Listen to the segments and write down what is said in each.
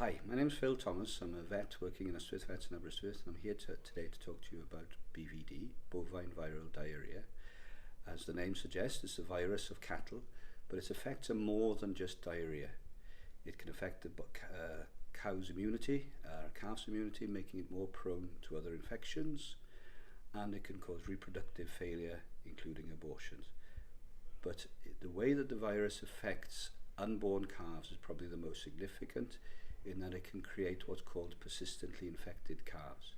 Hi, my name is Phil Thomas. I'm a vet working in Ystwyth Vets in Ystwyth, and I'm here today to talk to you about BVD, bovine viral diarrhea. As the name suggests, it's a virus of cattle, but its effects are more than just diarrhea. It can affect the cow's immunity, calf's immunity, making it more prone to other infections, and it can cause reproductive failure, including abortions. But the way that the virus affects unborn calves is probably the most significant, in that it can create what's called persistently infected calves.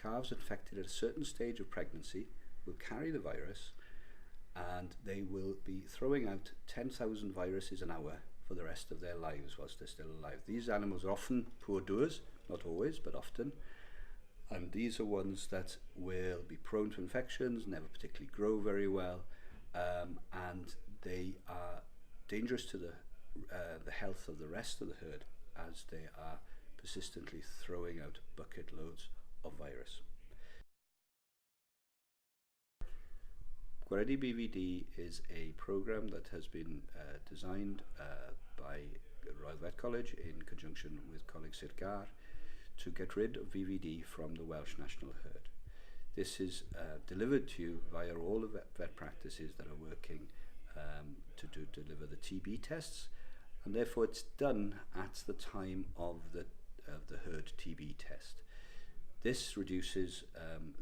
Calves infected at a certain stage of pregnancy will carry the virus, and they will be throwing out 10,000 viruses an hour for the rest of their lives whilst they're still alive. These animals are often poor doers, not always, but often, and these are ones that will be prone to infections, never particularly grow very well, and they are dangerous to the health of the rest of the herd, as they are persistently throwing out bucket loads of virus. Gwaredu BVD is a program that has been designed by Royal Vet College in conjunction with colleague Sir Gar to get rid of BVD from the Welsh national herd. This is delivered to you via all the vet practices that are working to deliver the TB tests, and therefore it's done at the time of the herd TB test. This reduces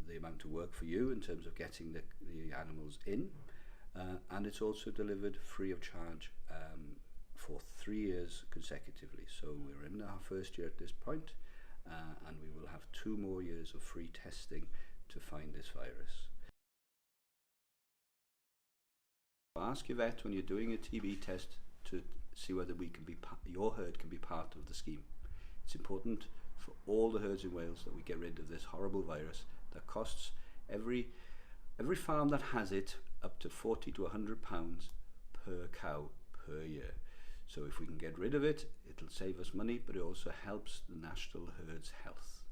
the amount of work for you in terms of getting the animals in, and it's also delivered free of charge for 3 years consecutively. So we're in our first year at this point, and we will have 2 more years of free testing to find this virus. Ask your vet when you're doing a TB test to see whether your herd can be part of the scheme. It's important for all the herds in Wales that we get rid of this horrible virus that costs every farm that has it up to £40 to £100 per cow per year. So if we can get rid of it, it'll save us money, but it also helps the national herd's health.